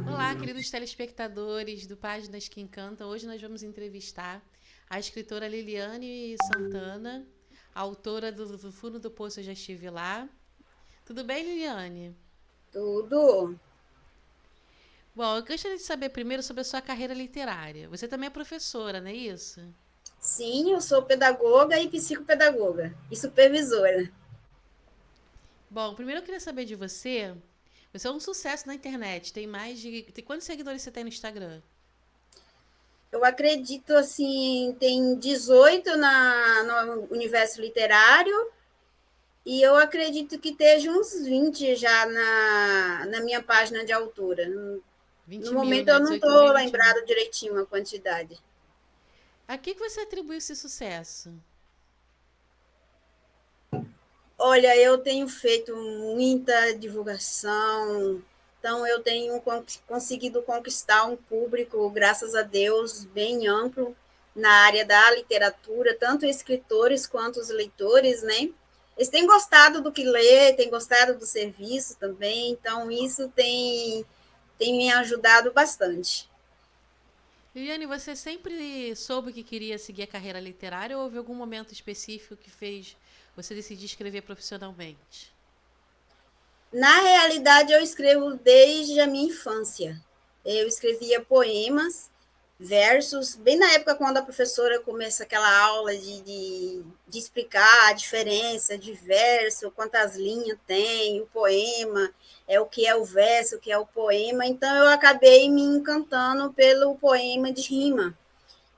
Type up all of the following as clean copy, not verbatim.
Olá, queridos telespectadores do Páginas que Encantam. Hoje nós vamos entrevistar a escritora Liliane Santana, autora do Fundo do Poço Eu Já Estive Lá. Tudo bem, Liliane? Tudo. Bom, eu gostaria de saber primeiro sobre a sua carreira literária. Você também é professora, não é isso? Sim, eu sou pedagoga e psicopedagoga e supervisora. Bom, primeiro eu queria saber de você. Você é um sucesso na internet. Tem mais de. Quantos seguidores você tem no Instagram? Eu acredito assim, tem 18 no universo literário e eu acredito que esteja uns 20 já na minha página de autora. No 20 mil, momento né? eu não 18 mil e estou 20 mil. lembrado direitinho a quantidade. A que você atribui esse sucesso? Olha, eu tenho feito muita divulgação, então eu tenho conseguido conquistar um público, graças a Deus, bem amplo na área da literatura, tanto escritores quanto os leitores, né? Eles têm gostado do que lê, têm gostado do serviço também, então isso tem me ajudado bastante. Liliane, você sempre soube que queria seguir a carreira literária ou houve algum momento específico que fez você decidir escrever profissionalmente? Na realidade, eu escrevo desde a minha infância. Eu escrevia poemas, versos, bem na época quando a professora começa aquela aula de explicar a diferença de verso, quantas linhas tem, o poema, é o que é o verso, o que é o poema. Então, eu acabei me encantando pelo poema de rima.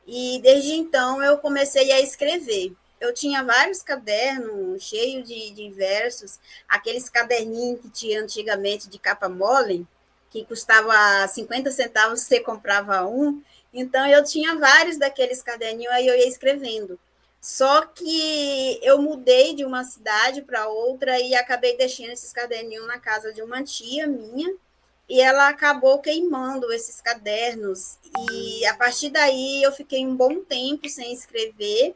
E desde então eu comecei a escrever. Eu tinha vários cadernos cheios de versos, aqueles caderninhos que tinha antigamente de capa mole, que custava 50 centavos, você comprava um. Então eu tinha vários daqueles caderninhos, aí eu ia escrevendo. Só que eu mudei de uma cidade para outra e acabei deixando esses caderninhos na casa de uma tia minha, e ela acabou queimando esses cadernos. E a partir daí eu fiquei um bom tempo sem escrever.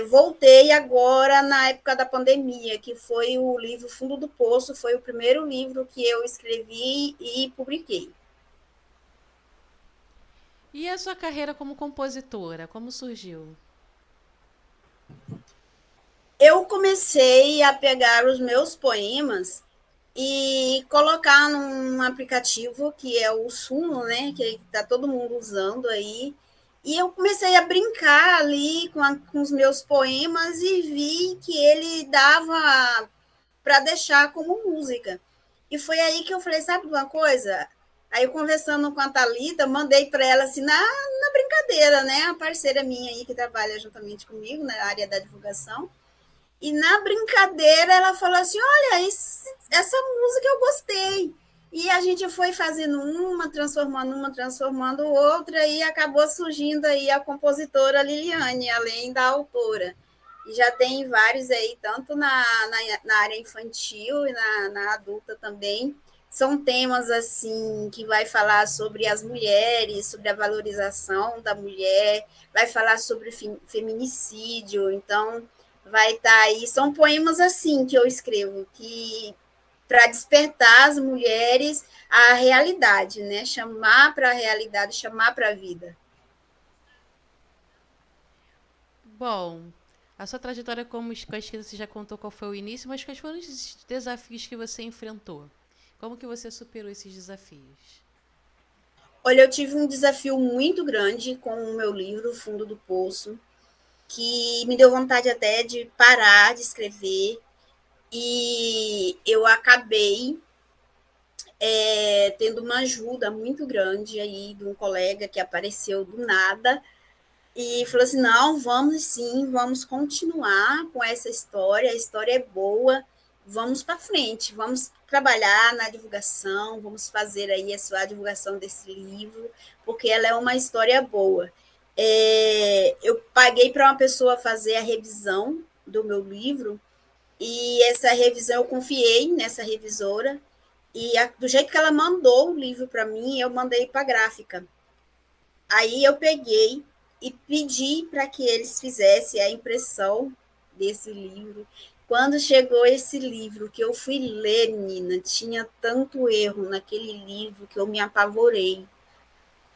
Voltei agora na época da pandemia, que foi o livro Fundo do Poço, foi o primeiro livro que eu escrevi e publiquei. E a sua carreira como compositora, como surgiu? Eu comecei a pegar os meus poemas e colocar num aplicativo que é o Suno, né, que está todo mundo usando aí. E eu comecei a brincar ali com os meus poemas e vi que ele dava para deixar como música. E foi aí que eu falei, sabe de uma coisa? Aí eu conversando com a Thalita, mandei para ela assim, na brincadeira, né? A parceira minha aí que trabalha juntamente comigo na área da divulgação. E na brincadeira ela falou assim: Olha, essa música eu gostei. E a gente foi fazendo uma, transformando outra, e acabou surgindo aí a compositora Liliane, além da autora. E já tem vários aí, tanto na área infantil e na adulta também. São temas assim que vai falar sobre as mulheres, sobre a valorização da mulher, vai falar sobre feminicídio. Então, vai estar aí. São poemas assim que eu escrevo, que para despertar as mulheres à realidade, né? Chamar para a realidade, chamar para a vida. Bom, a sua trajetória como com a escrita você já contou qual foi o início, mas quais foram os desafios que você enfrentou? Como que você superou esses desafios? Olha, eu tive um desafio muito grande com o meu livro, Fundo do Poço, que me deu vontade até de parar de escrever, e eu acabei tendo uma ajuda muito grande aí de um colega que apareceu do nada e falou assim: não, vamos sim, vamos continuar com essa história, a história é boa, vamos para frente, vamos trabalhar na divulgação, vamos fazer aí a divulgação desse livro, porque ela é uma história boa. Eu paguei para uma pessoa fazer a revisão do meu livro, e essa revisão eu confiei nessa revisora, e do jeito que ela mandou o livro para mim, eu mandei para a gráfica. Aí eu peguei e pedi para que eles fizessem a impressão desse livro. Quando chegou esse livro que eu fui ler, menina, tinha tanto erro naquele livro que eu me apavorei,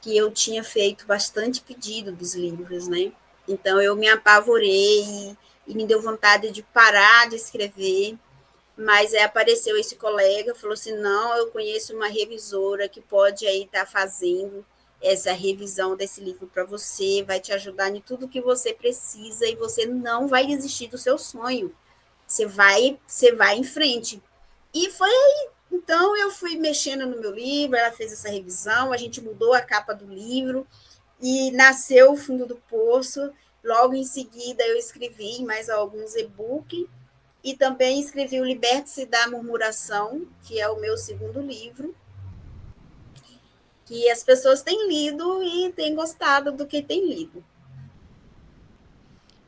que eu tinha feito bastante pedido dos livros, né? Então eu me apavorei e me deu vontade de parar de escrever, mas apareceu esse colega, falou assim, não, eu conheço uma revisora que pode aí estar fazendo essa revisão desse livro para você, vai te ajudar em tudo que você precisa e você não vai desistir do seu sonho. Você vai em frente. E foi aí. Então, eu fui mexendo no meu livro, ela fez essa revisão, a gente mudou a capa do livro e nasceu o Fundo do Poço. Logo em seguida, eu escrevi mais alguns e-books e também escrevi o Liberte-se da Murmuração, que é o meu segundo livro, que as pessoas têm lido e têm gostado do que têm lido.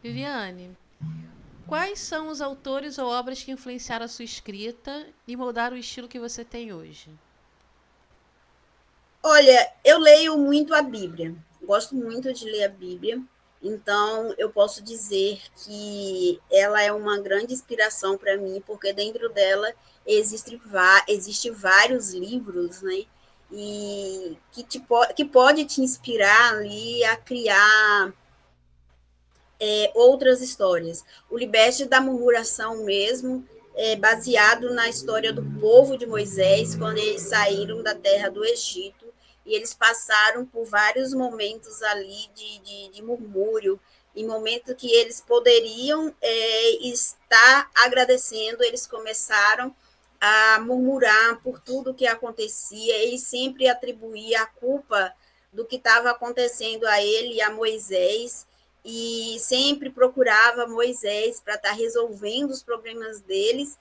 Liliane, quais são os autores ou obras que influenciaram a sua escrita e moldaram o estilo que você tem hoje? Olha, eu leio muito a Bíblia, gosto muito de ler a Bíblia, então eu posso dizer que ela é uma grande inspiração para mim, porque dentro dela existe vários livros, né? E que pode te inspirar ali a criar outras histórias. O Liberte da Murmuração mesmo é baseado na história do povo de Moisés, quando eles saíram da terra do Egito, e eles passaram por vários momentos ali de murmúrio, em momentos que eles poderiam estar agradecendo, eles começaram a murmurar por tudo que acontecia, e sempre atribuía a culpa do que estava acontecendo a ele e a Moisés, e sempre procurava Moisés para estar resolvendo os problemas deles,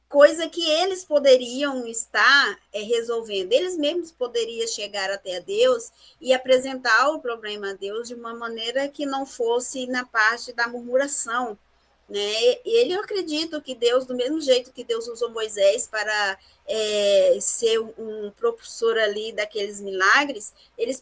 coisa que eles poderiam estar resolvendo. Eles mesmos poderiam chegar até Deus e apresentar o problema a Deus de uma maneira que não fosse na parte da murmuração. Né? Eu acredito que Deus, do mesmo jeito que Deus usou Moisés para ser um propulsor ali daqueles milagres, ele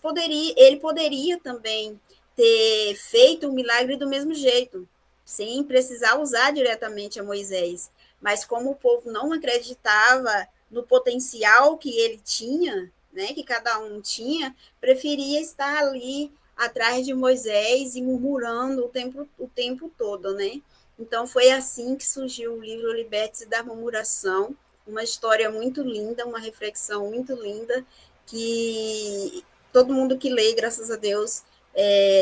poderia também ter feito um milagre do mesmo jeito, sem precisar usar diretamente a Moisés. Mas como o povo não acreditava no potencial que ele tinha, né, que cada um tinha, preferia estar ali atrás de Moisés e murmurando o tempo todo, né? Então, foi assim que surgiu o livro Liberte-se da Murmuração, uma história muito linda, uma reflexão muito linda, que todo mundo que lê, graças a Deus,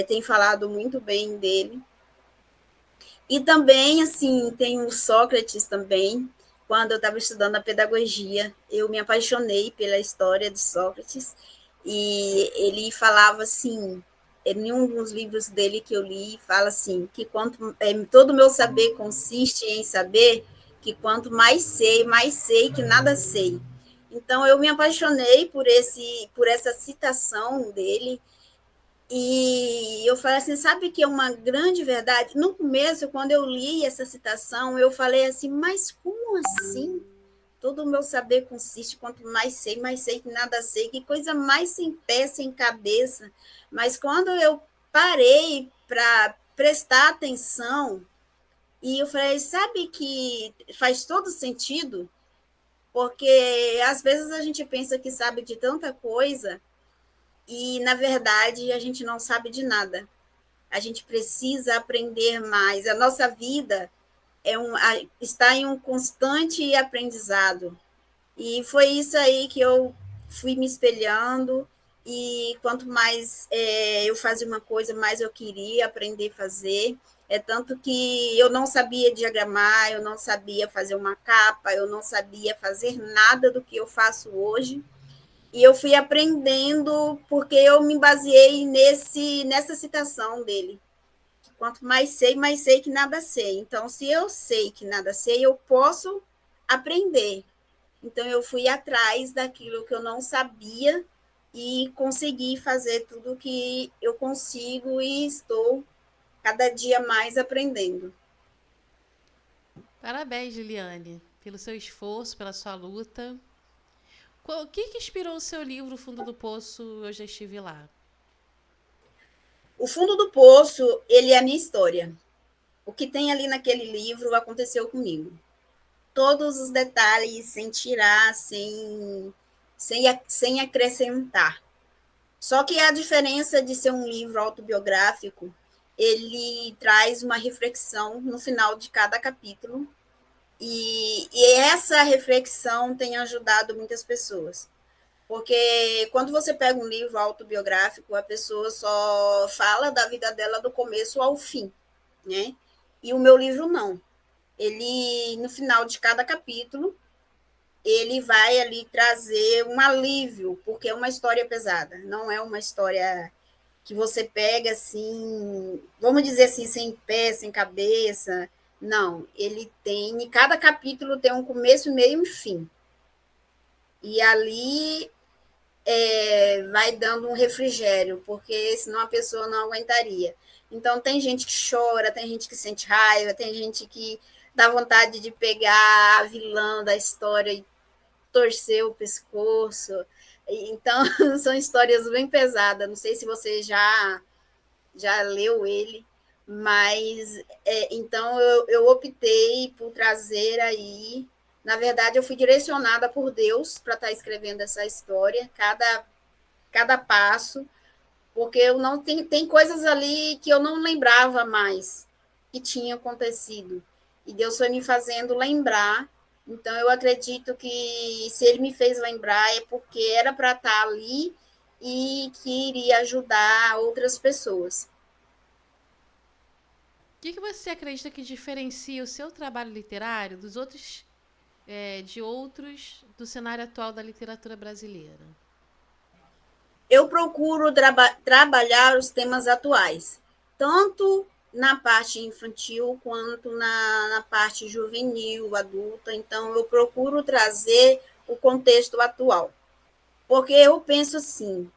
tem falado muito bem dele. E também, assim, tem o Sócrates também. Quando eu estava estudando a pedagogia, eu me apaixonei pela história de Sócrates, e ele falava assim, em um dos livros dele que eu li, fala assim, que todo o meu saber consiste em saber que quanto mais sei que nada sei. Então, eu me apaixonei por essa citação dele, e eu falei assim, sabe que é uma grande verdade? No começo, quando eu li essa citação, eu falei assim, mas como assim? Todo o meu saber consiste, quanto mais sei que nada sei, que coisa mais sem pé, sem cabeça. Mas quando eu parei para prestar atenção, e eu falei, sabe que faz todo sentido? Porque às vezes a gente pensa que sabe de tanta coisa, e na verdade a gente não sabe de nada. A gente precisa aprender mais. A nossa vida está em um constante aprendizado. E foi isso aí que eu fui me espelhando. E quanto mais eu fazia uma coisa, mais eu queria aprender a fazer. É tanto que eu não sabia diagramar, eu não sabia fazer uma capa, eu não sabia fazer nada do que eu faço hoje. E eu fui aprendendo porque eu me baseei nessa citação dele. Quanto mais sei que nada sei. Então, se eu sei que nada sei, eu posso aprender. Então, eu fui atrás daquilo que eu não sabia e consegui fazer tudo que eu consigo e estou cada dia mais aprendendo. Parabéns, Liliane, pelo seu esforço, pela sua luta. O que inspirou o seu livro Fundo do Poço? Eu já estive lá. O Fundo do Poço, ele é a minha história. O que tem ali naquele livro aconteceu comigo. Todos os detalhes, sem tirar, sem acrescentar. Só que a diferença de ser um livro autobiográfico, ele traz uma reflexão no final de cada capítulo, e essa reflexão tem ajudado muitas pessoas. Porque quando você pega um livro autobiográfico, a pessoa só fala da vida dela do começo ao fim, né? E o meu livro não. Ele, no final de cada capítulo, ele vai ali trazer um alívio, porque é uma história pesada, não é uma história que você pega assim, vamos dizer assim, sem pé, sem cabeça. Não, ele tem, e cada capítulo tem um começo, meio e fim. E ali vai dando um refrigério, porque senão a pessoa não aguentaria. Então, tem gente que chora, tem gente que sente raiva, tem gente que dá vontade de pegar a vilã da história e torcer o pescoço. Então, são histórias bem pesadas. Não sei se você já leu ele, mas então eu optei por trazer aí. Na verdade, eu fui direcionada por Deus para estar escrevendo essa história, cada passo, porque eu não tem coisas ali que eu não lembrava mais que tinha acontecido. E Deus foi me fazendo lembrar. Então, eu acredito que se ele me fez lembrar é porque era para estar ali e que iria ajudar outras pessoas. O que você acredita que diferencia o seu trabalho literário dos outros, de outros do cenário atual da literatura brasileira? Eu procuro trabalhar os temas atuais, tanto na parte infantil quanto na parte juvenil, adulta. Então, eu procuro trazer o contexto atual. Porque eu penso assim,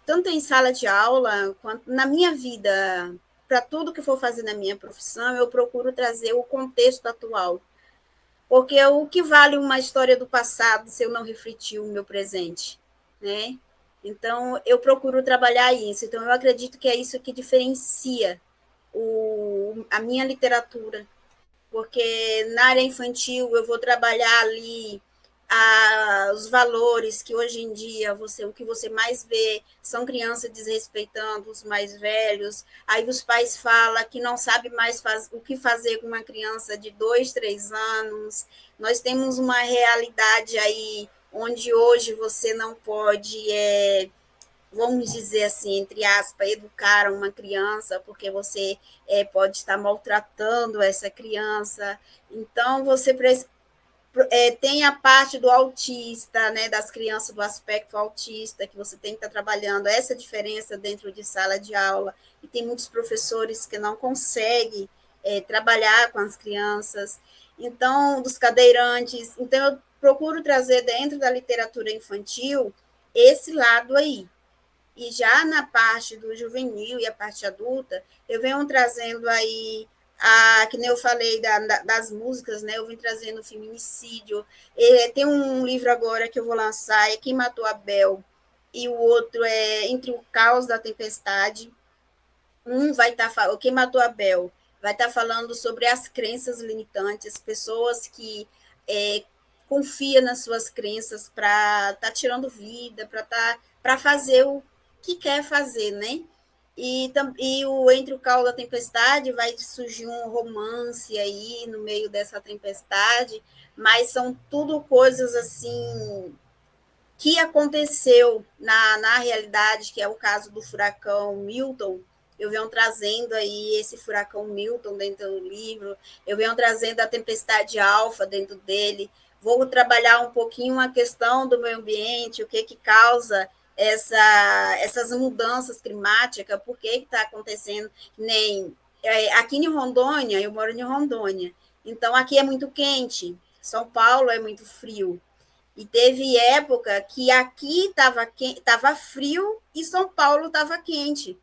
tanto em sala de aula, quanto na minha vida, para tudo que for fazer na minha profissão, eu procuro trazer o contexto atual. Porque o que vale uma história do passado se eu não refletir o meu presente, né? Então, eu procuro trabalhar isso. Então, eu acredito que é isso que diferencia a minha literatura, porque na área infantil eu vou trabalhar ali os valores que hoje em dia o que você mais vê são crianças desrespeitando os mais velhos. Aí os pais falam que não sabe mais o que fazer com uma criança de 2, 3 anos. Nós temos uma realidade aí onde hoje você não pode vamos dizer assim, entre aspas, educar uma criança, porque você pode estar maltratando essa criança. Então, você tem a parte do autista, né, das crianças do aspecto autista, que você tem que estar trabalhando essa diferença dentro de sala de aula, e tem muitos professores que não conseguem trabalhar com as crianças, então, dos cadeirantes. Então, eu procuro trazer dentro da literatura infantil esse lado aí. E já na parte do juvenil e a parte adulta, eu venho trazendo aí, que nem eu falei das músicas, né? Eu venho trazendo o feminicídio. Tem um livro agora que eu vou lançar, é Quem Matou Abel, e o outro é Entre o Caos da Tempestade. Vai estar falando, Quem Matou Abel vai estar falando sobre as crenças limitantes, pessoas que confia nas suas crenças para estar tirando vida, para fazer o que quer fazer, né? E o Entre o Caos da Tempestade vai surgir um romance aí no meio dessa tempestade, mas são tudo coisas assim que aconteceu na realidade, que é o caso do furacão Milton. Eu venho trazendo aí esse furacão Milton dentro do livro, eu venho trazendo a tempestade Alfa dentro dele, vou trabalhar um pouquinho a questão do meio ambiente, o que causa essas mudanças climáticas, por que está acontecendo, nem aqui em Rondônia, eu moro em Rondônia, então aqui é muito quente, São Paulo é muito frio, e teve época que aqui estava frio e São Paulo estava quente.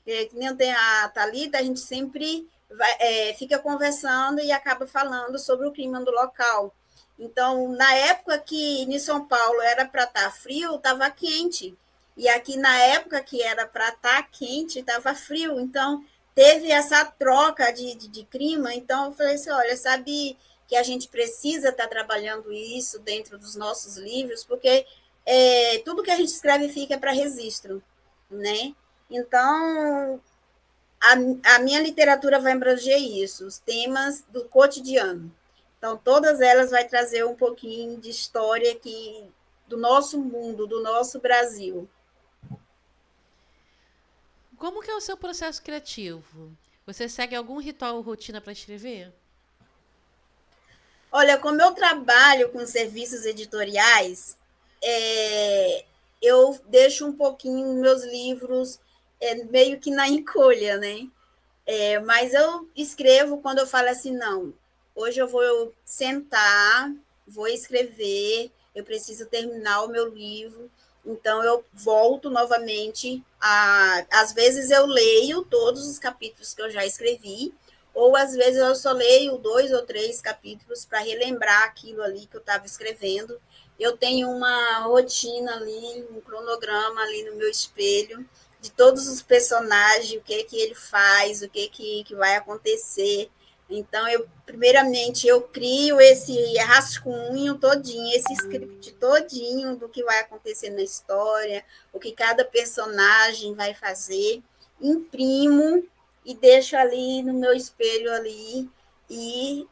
Que nem tem a Thalita, a gente sempre fica conversando e acaba falando sobre o clima do local. Então, na época que em São Paulo era para estar frio, estava quente. E aqui, na época que era para estar quente, estava frio. Então, teve essa troca de clima, então eu falei assim, olha, sabe que a gente precisa estar trabalhando isso dentro dos nossos livros, porque tudo que a gente escreve fica para registro, né? Então, a minha literatura vai abranger isso, os temas do cotidiano. Então, todas elas vai trazer um pouquinho de história do nosso mundo, do nosso Brasil. Como que é o seu processo criativo? Você segue algum ritual ou rotina para escrever? Olha, como eu trabalho com serviços editoriais, eu deixo um pouquinho meus livros meio que na encolha, né? Mas eu escrevo quando eu falo assim, não, hoje eu vou sentar, vou escrever, eu preciso terminar o meu livro, então eu volto novamente às vezes eu leio todos os capítulos que eu já escrevi, ou às vezes eu só leio 2 ou 3 capítulos para relembrar aquilo ali que eu estava escrevendo. Eu tenho uma rotina ali, um cronograma ali no meu espelho, de todos os personagens, o que ele faz, o que vai acontecer. Então, primeiramente, eu crio esse rascunho todinho, esse script todinho do que vai acontecer na história, o que cada personagem vai fazer, imprimo e deixo ali no meu espelho ali e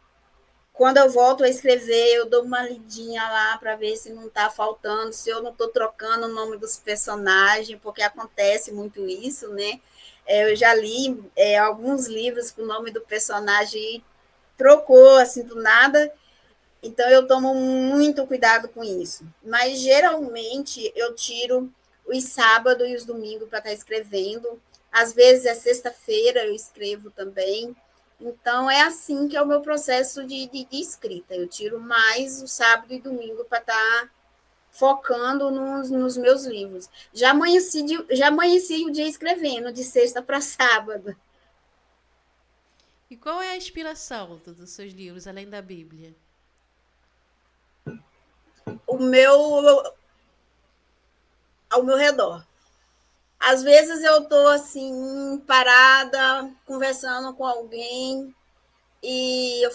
quando eu volto a escrever, eu dou uma lidinha lá para ver se não está faltando, se eu não estou trocando o nome dos personagens, porque acontece muito isso, né? Eu já li alguns livros com o nome do personagem e trocou assim do nada, então eu tomo muito cuidado com isso. Mas geralmente eu tiro os sábados e os domingos para estar escrevendo. Às vezes é sexta-feira eu escrevo também. Então é assim que é o meu processo de escrita. Eu tiro mais o sábado e domingo para estar focando nos meus livros. Já amanheci o dia escrevendo, de sexta para sábado. E qual é a inspiração dos seus livros, além da Bíblia? O meu, ao meu redor. Às vezes eu estou assim, parada, conversando com alguém, e eu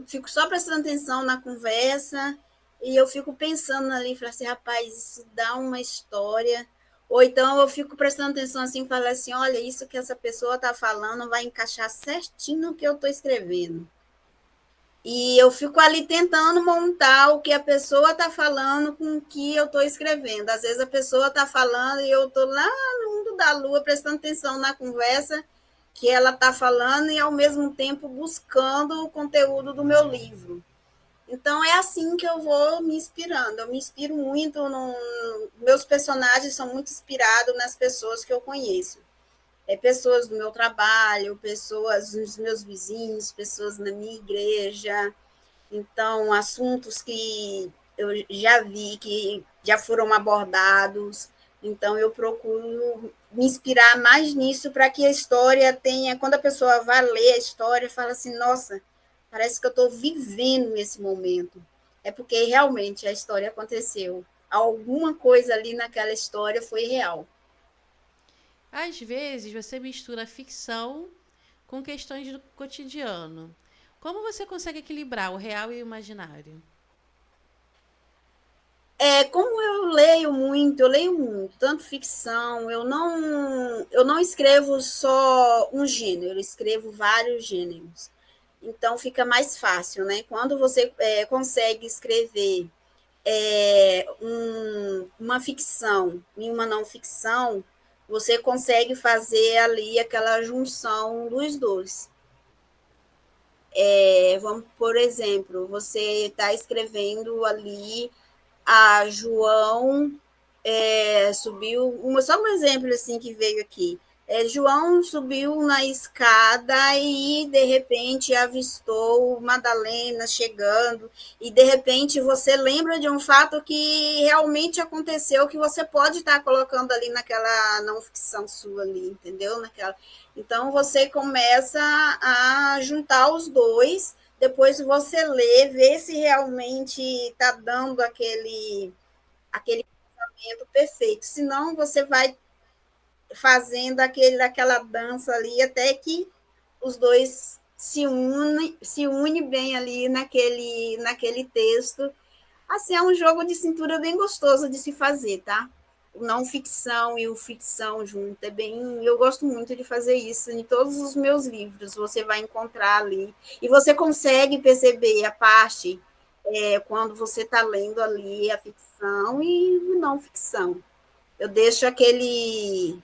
fico só prestando atenção na conversa, e eu fico pensando ali, falo assim, rapaz, isso dá uma história. Ou então eu fico prestando atenção assim, e falo assim, olha, isso que essa pessoa está falando vai encaixar certinho no que eu estou escrevendo. E eu fico ali tentando montar o que a pessoa está falando com o que eu estou escrevendo. Às vezes a pessoa está falando e eu estou lá no mundo da lua prestando atenção na conversa que ela está falando e ao mesmo tempo buscando o conteúdo do meu livro. Então é assim que eu vou me inspirando. Eu me inspiro muito meus personagens são muito inspirados nas pessoas que eu conheço. Pessoas do meu trabalho, pessoas dos meus vizinhos, pessoas na minha igreja, então, assuntos que eu já vi que já foram abordados. Então, eu procuro me inspirar mais nisso para que a história tenha. Quando a pessoa vai ler a história, fala assim: nossa, parece que eu estou vivendo esse momento. É porque realmente a história aconteceu. Alguma coisa ali naquela história foi real. Às vezes você mistura ficção com questões do cotidiano. Como você consegue equilibrar o real e o imaginário? Como eu leio muito, tanto ficção, eu não escrevo só um gênero, eu escrevo vários gêneros. Então fica mais fácil, né? Quando você consegue escrever uma ficção e uma não ficção, você consegue fazer ali aquela junção dos dois. Vamos, por exemplo, você está escrevendo ali a João subiu, só um exemplo assim que veio aqui. João subiu na escada e de repente avistou Madalena chegando e de repente você lembra de um fato que realmente aconteceu que você pode estar colocando ali naquela não ficção sua ali, entendeu? Então você começa a juntar os dois, depois você lê, vê se realmente está dando aquele perfeito. Senão, você vai fazendo aquela dança ali, até que os dois se unem bem ali naquele texto. Assim, é um jogo de cintura bem gostoso de se fazer, tá? O não ficção e o ficção junto é bem. Eu gosto muito de fazer isso em todos os meus livros. Você vai encontrar ali. E você consegue perceber a parte quando você está lendo ali a ficção e não ficção. Eu deixo aquele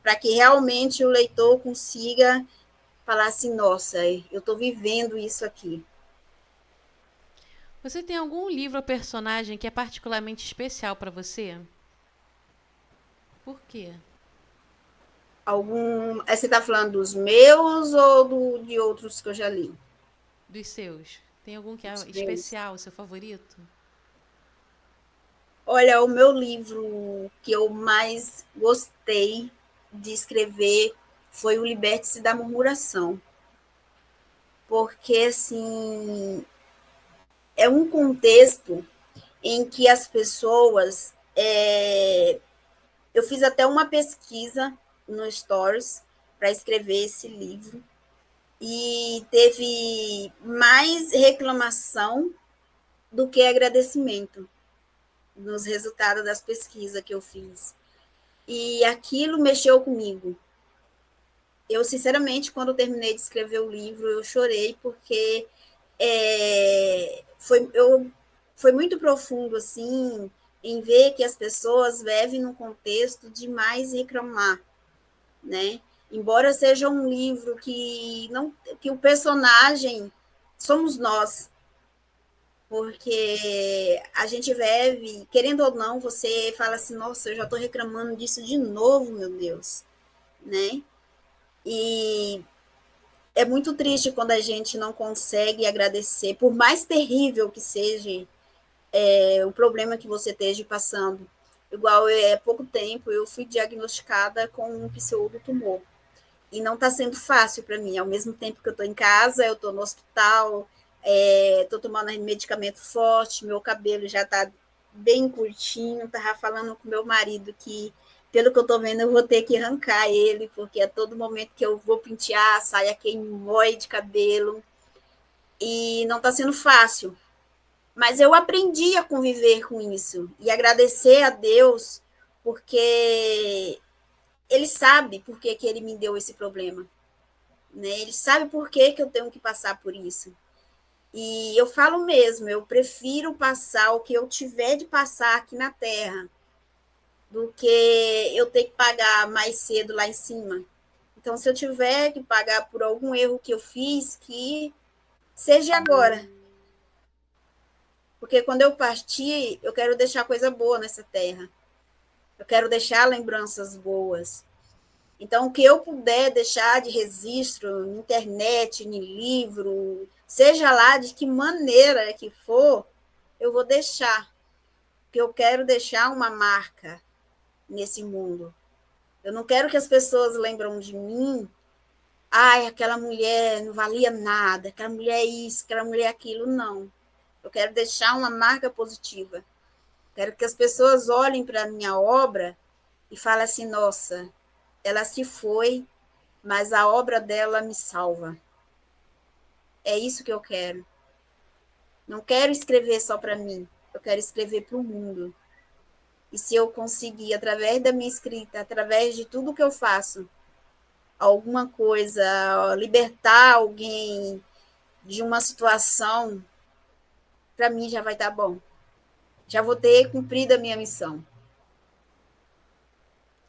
para que realmente o leitor consiga falar assim, nossa, eu estou vivendo isso aqui. Você tem algum livro ou personagem que é particularmente especial para você? Por quê? Você está falando dos meus ou de outros que eu já li? Dos seus? Tem algum que é Os meus. especial, seu favorito? Olha, o meu livro que eu mais gostei de escrever foi o Liberte-se da Murmuração, porque assim é um contexto em que as pessoas eu fiz até uma pesquisa no Stories para escrever esse livro e teve mais reclamação do que agradecimento nos resultados das pesquisas que eu fiz. E aquilo mexeu comigo. Eu, sinceramente, quando eu terminei de escrever o livro, eu chorei porque foi muito profundo, assim, em ver que as pessoas vivem num contexto de mais reclamar, né? Embora seja um livro que o personagem somos nós, porque a gente vive, querendo ou não, você fala assim, nossa, eu já estou reclamando disso de novo, meu Deus, né? E é muito triste quando a gente não consegue agradecer, por mais terrível que seja o problema que você esteja passando. Igual, pouco tempo, eu fui diagnosticada com um pseudotumor. E não está sendo fácil para mim. Ao mesmo tempo que eu estou em casa, eu estou no hospital, estou tomando medicamento forte, meu cabelo já está bem curtinho. Estava falando com meu marido que, pelo que eu estou vendo, eu vou ter que arrancar ele, porque a todo momento que eu vou pentear, sai aquele mói de cabelo. E não está sendo fácil. Mas eu aprendi a conviver com isso e agradecer a Deus, porque Ele sabe por que Ele me deu esse problema. Né? Ele sabe por que eu tenho que passar por isso. E eu falo mesmo, eu prefiro passar o que eu tiver de passar aqui na Terra do que eu ter que pagar mais cedo lá em cima. Então, se eu tiver que pagar por algum erro que eu fiz, que seja agora. Porque quando eu partir, eu quero deixar coisa boa nessa terra. Eu quero deixar lembranças boas. Então, o que eu puder deixar de registro na internet, em livro, seja lá de que maneira que for, eu vou deixar. Porque eu quero deixar uma marca nesse mundo. Eu não quero que as pessoas lembrem de mim, ai, aquela mulher não valia nada, aquela mulher isso, aquela mulher aquilo, não. Eu quero deixar uma marca positiva. Quero que as pessoas olhem para a minha obra e falem assim, nossa, ela se foi, mas a obra dela me salva. É isso que eu quero. Não quero escrever só para mim, eu quero escrever para o mundo. E se eu conseguir, através da minha escrita, através de tudo que eu faço, alguma coisa, libertar alguém de uma situação, para mim já vai estar bom. Já vou ter cumprido a minha missão.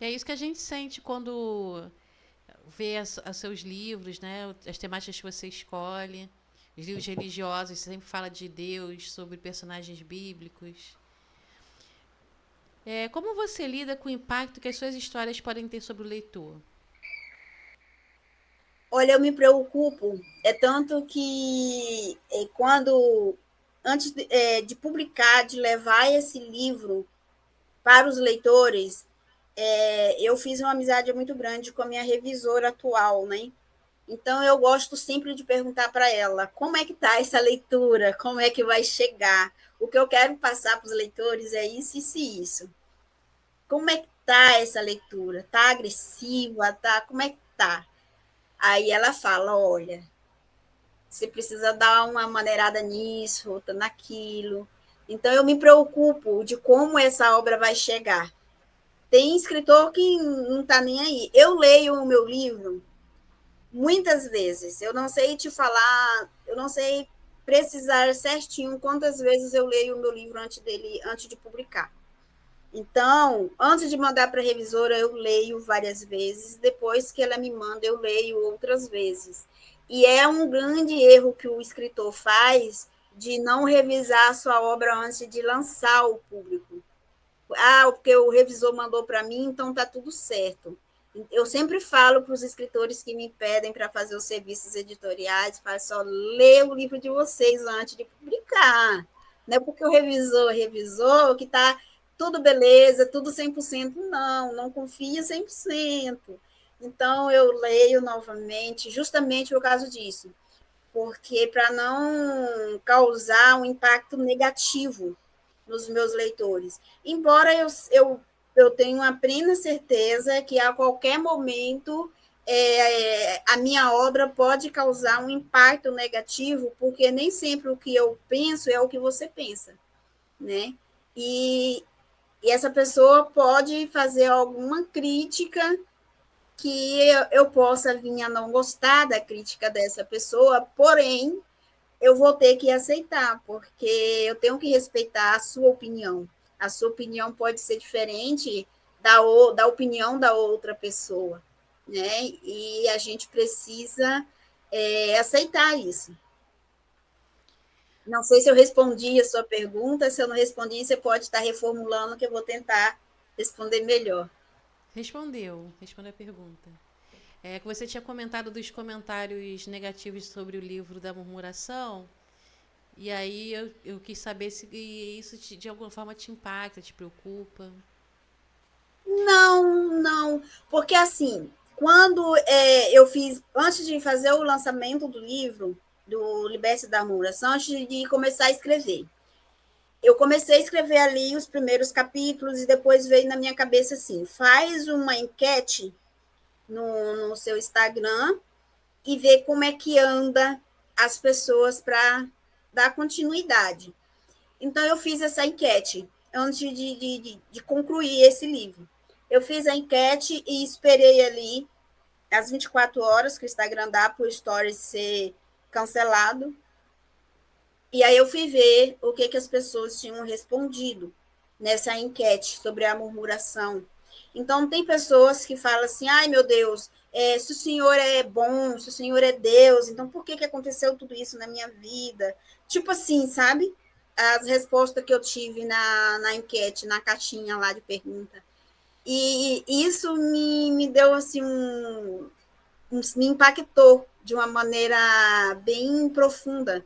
E é isso que a gente sente quando vê os seus livros, né? As temáticas que você escolhe. Os livros religiosos, você sempre fala de Deus, sobre personagens bíblicos. Como você lida com o impacto que as suas histórias podem ter sobre o leitor? Olha, eu me preocupo, é tanto que quando, antes de publicar, de levar esse livro para os leitores, eu fiz uma amizade muito grande com a minha revisora atual, né? Então, eu gosto sempre de perguntar para ela como é que está essa leitura, como é que vai chegar. O que eu quero passar para os leitores é isso, isso e isso. Como é que tá essa leitura? Tá agressiva? Tá? Como é que tá? Aí ela fala, olha, você precisa dar uma maneirada nisso, outra naquilo. Então eu me preocupo de como essa obra vai chegar. Tem escritor que não está nem aí. Eu leio o meu livro muitas vezes. Eu não sei te falar, eu não sei precisar certinho quantas vezes eu leio o meu livro antes de publicar. Então, antes de mandar para a revisora, eu leio várias vezes. Depois que ela me manda, eu leio outras vezes. E é um grande erro que o escritor faz de não revisar a sua obra antes de lançar ao público. Ah, porque o revisor mandou para mim, então está tudo certo. Eu sempre falo para os escritores que me pedem para fazer os serviços editoriais, falo só, lê o livro de vocês antes de publicar. Não é porque o revisor, que está tudo beleza, tudo 100%, não confia 100%. Então, eu leio novamente, justamente por causa disso, porque para não causar um impacto negativo nos meus leitores. Embora eu tenha uma plena certeza que a qualquer momento a minha obra pode causar um impacto negativo, porque nem sempre o que eu penso é o que você pensa, né? E essa pessoa pode fazer alguma crítica que eu possa vir a não gostar da crítica dessa pessoa, porém, eu vou ter que aceitar, porque eu tenho que respeitar a sua opinião. A sua opinião pode ser diferente da opinião da outra pessoa, né? E a gente precisa aceitar isso. Não sei se eu respondi a sua pergunta, se eu não respondi, você pode estar reformulando, que eu vou tentar responder melhor. Respondeu a pergunta. É que você tinha comentado dos comentários negativos sobre o livro da murmuração, e aí eu quis saber se isso de alguma forma te impacta, te preocupa. Não, porque assim, quando eu fiz, antes de fazer o lançamento do livro, do Liberte da Murmuração, antes de começar a escrever, eu comecei a escrever ali os primeiros capítulos e depois veio na minha cabeça assim, faz uma enquete no seu Instagram e vê como é que anda as pessoas para dar continuidade. Então, eu fiz essa enquete antes de concluir esse livro. Eu fiz a enquete e esperei ali as 24 horas que o Instagram dá para o Stories ser cancelado. E aí eu fui ver o que as pessoas tinham respondido nessa enquete sobre a murmuração. Então, tem pessoas que falam assim, ai, meu Deus, se o Senhor é bom, se o Senhor é Deus, então por que aconteceu tudo isso na minha vida? Tipo assim, sabe? As respostas que eu tive na enquete, na caixinha lá de pergunta. E isso me deu, assim, me impactou de uma maneira bem profunda,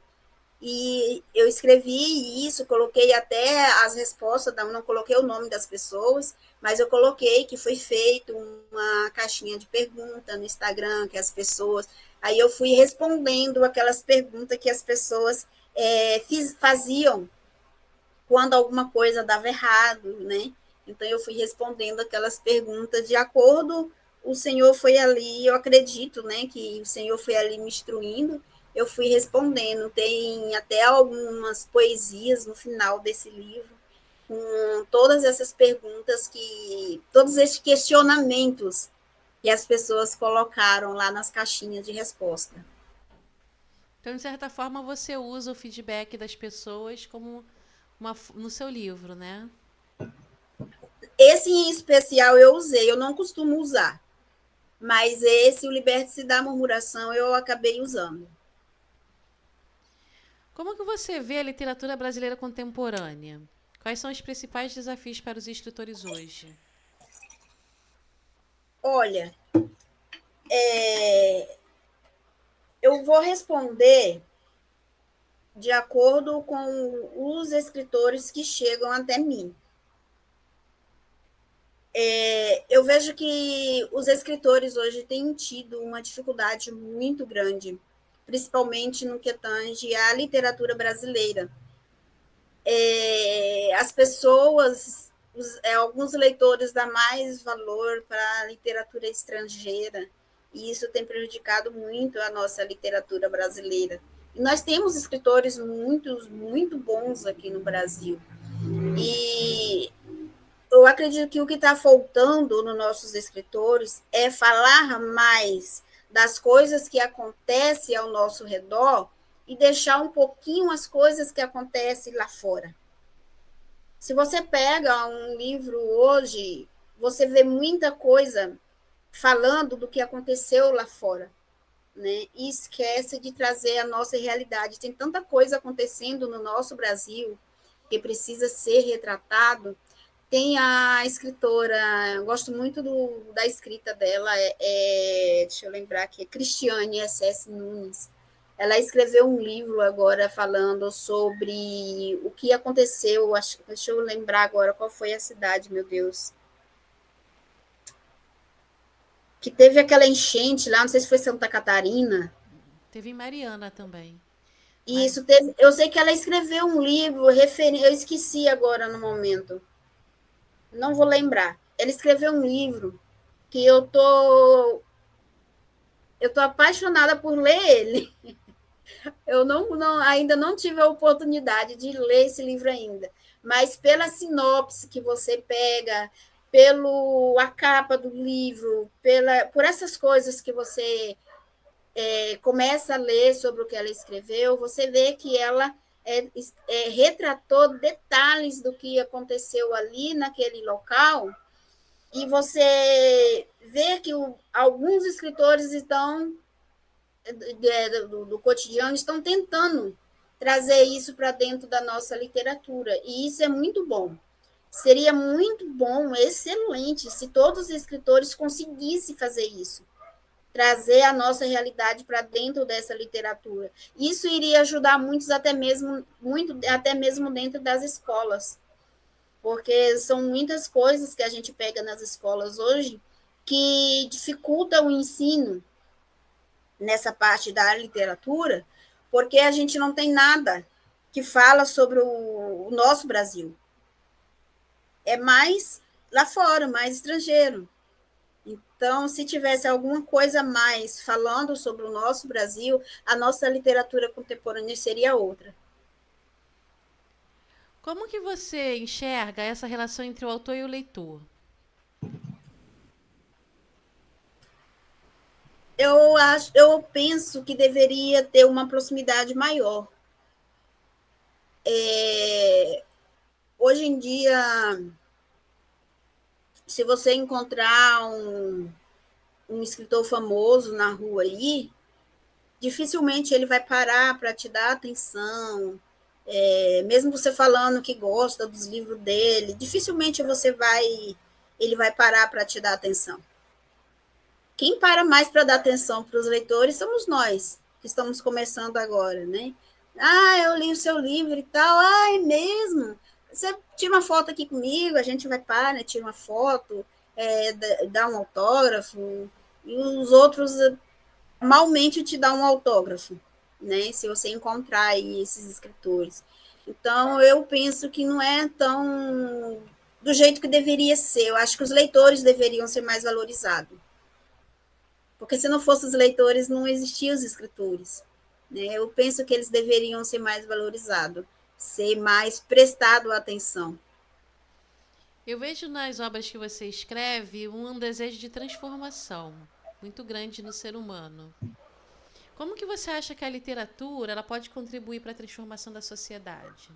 e eu escrevi isso, coloquei até as respostas, não coloquei o nome das pessoas, mas eu coloquei que foi feito uma caixinha de pergunta no Instagram, que as pessoas. Aí eu fui respondendo aquelas perguntas que as pessoas faziam quando alguma coisa dava errado, né? Então eu fui respondendo aquelas perguntas de acordo, o Senhor foi ali, eu acredito, né, que o Senhor foi ali me instruindo, eu fui respondendo. Tem até algumas poesias no final desse livro, com todas essas perguntas todos esses questionamentos que as pessoas colocaram lá nas caixinhas de resposta. Então, de certa forma, você usa o feedback das pessoas como no seu livro, né? Esse em especial eu usei, eu não costumo usar, mas esse, o Liberte-se da Murmuração, eu acabei usando. Como que você vê a literatura brasileira contemporânea? Quais são os principais desafios para os escritores hoje? Olha, eu vou responder de acordo com os escritores que chegam até mim. Eu vejo que os escritores hoje têm tido uma dificuldade muito grande, principalmente no que tange à literatura brasileira. As pessoas alguns leitores dão mais valor para a literatura estrangeira, e isso tem prejudicado muito a nossa literatura brasileira. E nós temos escritores muito bons aqui no Brasil. E eu acredito que o que está faltando nos nossos escritores é falar mais das coisas que acontecem ao nosso redor e deixar um pouquinho as coisas que acontecem lá fora. Se você pega um livro hoje, você vê muita coisa falando do que aconteceu lá fora, né? E esquece de trazer a nossa realidade. Tem tanta coisa acontecendo no nosso Brasil que precisa ser retratado. Tem a escritora, eu gosto muito da escrita dela, deixa eu lembrar aqui, Cristiane S.S. Nunes. Ela escreveu um livro agora falando sobre o que aconteceu, deixa eu lembrar agora qual foi a cidade, meu Deus. Que teve aquela enchente lá, não sei se foi Santa Catarina. Teve em Mariana também. E isso teve, eu sei que ela escreveu um livro, eu esqueci agora no momento. Não vou lembrar. Ela escreveu um livro que eu tô apaixonada por ler ele. Eu ainda não tive a oportunidade de ler esse livro ainda, mas pela sinopse que você pega, pelo a capa do livro, por essas coisas que você começa a ler sobre o que ela escreveu, você vê que ela retratou detalhes do que aconteceu ali naquele local, e você vê que alguns escritores estão do cotidiano estão tentando trazer isso para dentro da nossa literatura, e isso é muito bom. Seria muito bom, excelente, se todos os escritores conseguissem fazer isso, trazer a nossa realidade para dentro dessa literatura. Isso iria ajudar muitos até mesmo dentro das escolas, porque são muitas coisas que a gente pega nas escolas hoje que dificultam o ensino nessa parte da literatura, porque a gente não tem nada que fala sobre o nosso Brasil. É mais lá fora, mais estrangeiro. Então, se tivesse alguma coisa a mais falando sobre o nosso Brasil, a nossa literatura contemporânea seria outra. Como que você enxerga essa relação entre o autor e o leitor? Eu penso que deveria ter uma proximidade maior. Hoje em dia, se você encontrar um escritor famoso na rua aí, dificilmente ele vai parar para te dar atenção. Mesmo você falando que gosta dos livros dele, dificilmente ele vai parar para te dar atenção. Quem para mais para dar atenção para os leitores somos nós, que estamos começando agora, né? Ah, eu li o seu livro e tal. Ah, é mesmo? Você tira uma foto aqui comigo, a gente vai para, né? Tira uma foto, dá um autógrafo, e os outros malmente te dão um autógrafo, né? Se você encontrar aí esses escritores. Então, eu penso que não é tão do jeito que deveria ser. Eu acho que os leitores deveriam ser mais valorizados. Porque se não fossem os leitores, não existiam os escritores. Né? Eu penso que eles deveriam ser mais valorizados, ser mais prestado atenção. Eu vejo nas obras que você escreve um desejo de transformação muito grande no ser humano. Como que você acha que a literatura ela pode contribuir para a transformação da sociedade?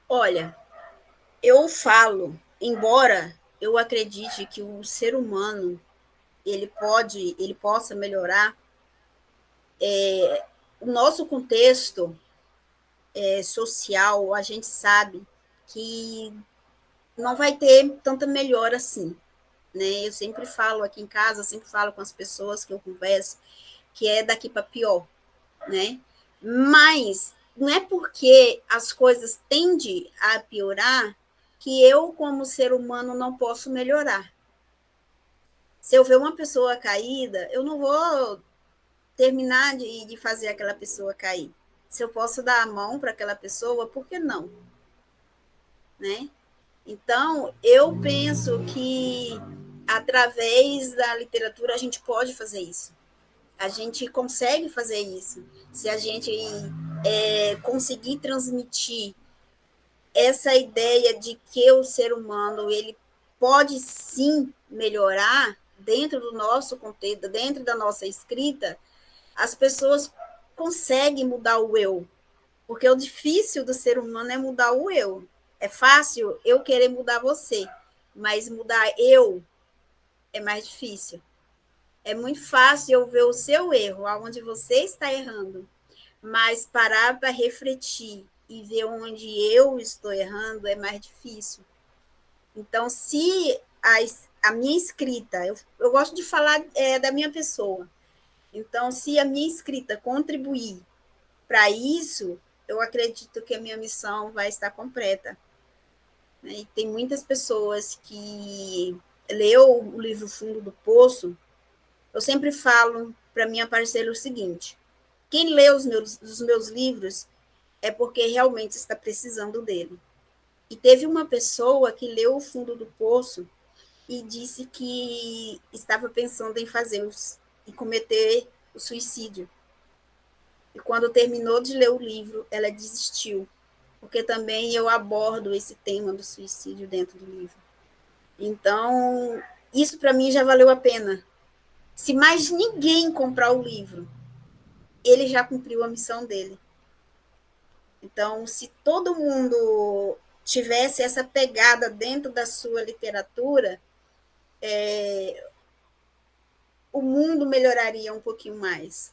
Olha, eu falo, embora eu acredite que o ser humano ele possa melhorar, o nosso contexto social, a gente sabe que não vai ter tanta melhora assim. Né? Eu sempre falo aqui em casa, sempre falo com as pessoas que eu converso, que é daqui para pior. Né? Mas não é porque as coisas tendem a piorar que eu, como ser humano, não posso melhorar. Se eu ver uma pessoa caída, eu não vou terminar de fazer aquela pessoa cair. Se eu posso dar a mão para aquela pessoa, por que não? né? Então, eu penso que através da literatura a gente pode fazer isso. A gente consegue fazer isso. Se a gente conseguir transmitir essa ideia de que o ser humano ele pode sim melhorar dentro do nosso contexto, dentro da nossa escrita, as pessoas conseguem mudar o eu. Porque o difícil do ser humano é mudar o eu. É fácil eu querer mudar você, mas mudar eu é mais difícil. É muito fácil eu ver o seu erro, aonde você está errando, mas parar para refletir e ver onde eu estou errando é mais difícil. Então, se a minha escrita, eu gosto de falar da minha pessoa, então, se a minha escrita contribuir para isso, eu acredito que a minha missão vai estar completa. E tem muitas pessoas que leu o livro Fundo do Poço. Eu sempre falo para minha parceira o seguinte: quem lê os meus livros é porque realmente está precisando dele. E teve uma pessoa que leu O Fundo do Poço e disse que estava pensando em cometer o suicídio. E quando terminou de ler o livro, ela desistiu, porque também eu abordo esse tema do suicídio dentro do livro. Então, isso para mim já valeu a pena. Se mais ninguém comprar o livro, ele já cumpriu a missão dele. Então, se todo mundo tivesse essa pegada dentro da sua literatura, o mundo melhoraria um pouquinho mais.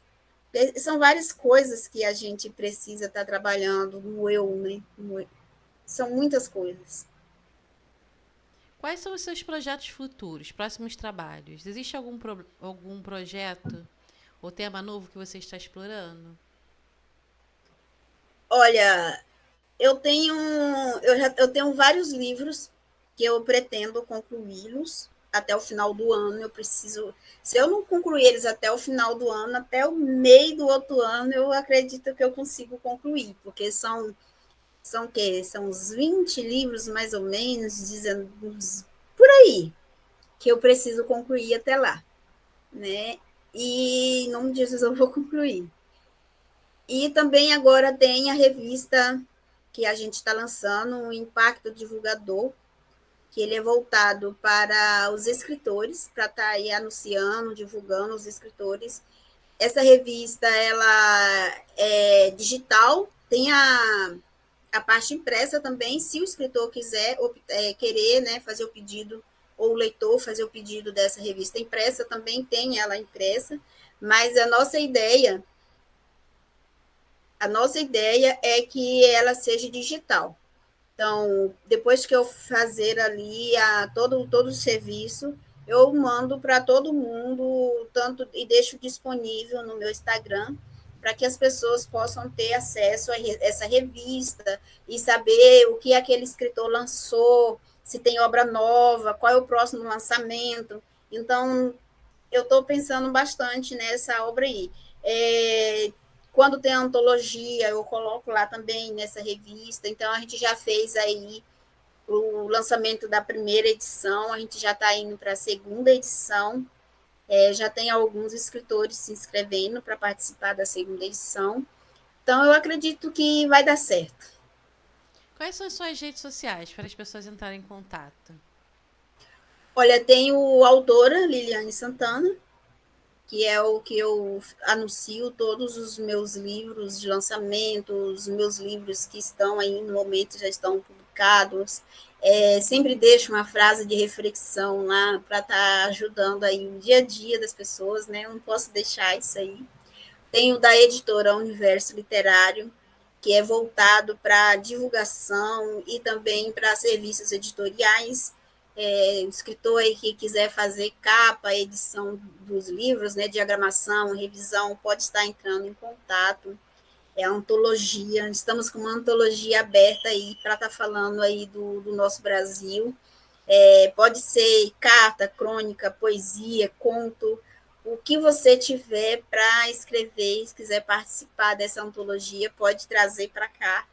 São várias coisas que a gente precisa estar trabalhando no eu, né? São muitas coisas. Quais são os seus projetos futuros, próximos trabalhos? Existe algum projeto ou tema novo que você está explorando? Olha, eu tenho vários livros que eu pretendo concluí-los até o final do ano. Eu preciso, se eu não concluir eles até o final do ano, até o meio do outro ano, eu acredito que eu consigo concluir, porque são o quê? São uns 20 livros mais ou menos, dizendo por aí, que eu preciso concluir até lá, né? E em nome de Jesus eu vou concluir. E também agora tem a revista que a gente está lançando, o Impacto Divulgador, que ele é voltado para os escritores, para estar aí anunciando, divulgando os escritores. Essa revista, ela é digital, tem a parte impressa também, se o escritor quiser querer, né, fazer o pedido, ou o leitor fazer o pedido dessa revista impressa, também tem ela impressa, mas a nossa ideia é que ela seja digital. Então, depois que eu fazer ali todo o serviço, eu mando para todo mundo, tanto e deixo disponível no meu Instagram, para que as pessoas possam ter acesso a essa revista e saber o que aquele escritor lançou, se tem obra nova, qual é o próximo lançamento. Então, eu estou pensando bastante nessa obra aí. Quando tem antologia, eu coloco lá também nessa revista. Então, a gente já fez aí o lançamento da primeira edição, a gente já está indo para a segunda edição. Já tem alguns escritores se inscrevendo para participar da segunda edição. Então, eu acredito que vai dar certo. Quais são as suas redes sociais para as pessoas entrarem em contato? Olha, tem o autora Liliane Santana, que é o que eu anuncio todos os meus livros de lançamento, os meus livros que estão aí no momento já estão publicados. Sempre deixo uma frase de reflexão lá para estar ajudando aí o dia a dia das pessoas, né? Eu não posso deixar isso aí. Tenho da editora Universo Literário, que é voltado para divulgação e também para serviços editoriais. O escritor aí que quiser fazer capa, edição dos livros, né, diagramação, revisão, pode estar entrando em contato. É a antologia, estamos com uma antologia aberta aí para estar falando aí do nosso Brasil. Pode ser carta, crônica, poesia, conto, o que você tiver para escrever, se quiser participar dessa antologia, pode trazer para cá,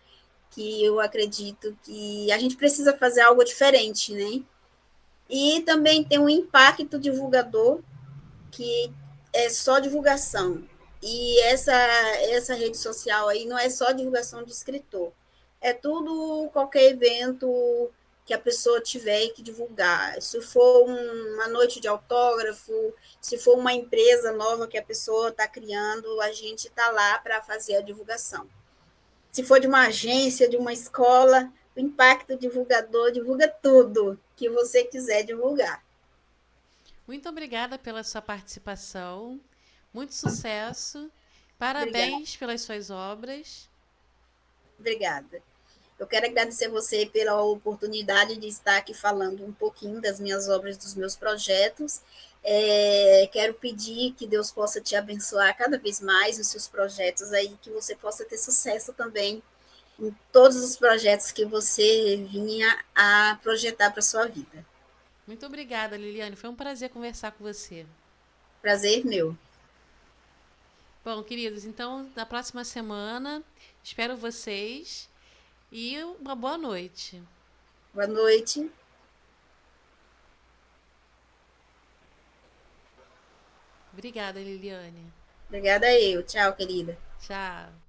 que eu acredito que a gente precisa fazer algo diferente, né? E também tem um impacto divulgador, que é só divulgação. E essa rede social aí não é só divulgação de escritor. É tudo, qualquer evento que a pessoa tiver que divulgar. Se for uma noite de autógrafo, se for uma empresa nova que a pessoa está criando, a gente está lá para fazer a divulgação. Se for de uma agência, de uma escola, o impacto divulgador divulga tudo que você quiser divulgar. Muito obrigada pela sua participação. Muito sucesso. Obrigada. Parabéns pelas suas obras. Obrigada. Eu quero agradecer você pela oportunidade de estar aqui falando um pouquinho das minhas obras, dos meus projetos. Quero pedir que Deus possa te abençoar cada vez mais nos seus projetos aí, que você possa ter sucesso também em todos os projetos que você vinha a projetar para a sua vida. Muito obrigada, Liliane. Foi um prazer conversar com você. Prazer meu. Bom, queridos, então na próxima semana espero vocês e uma boa noite. Boa noite. Obrigada, Liliane. Obrigada eu. Tchau, querida. Tchau.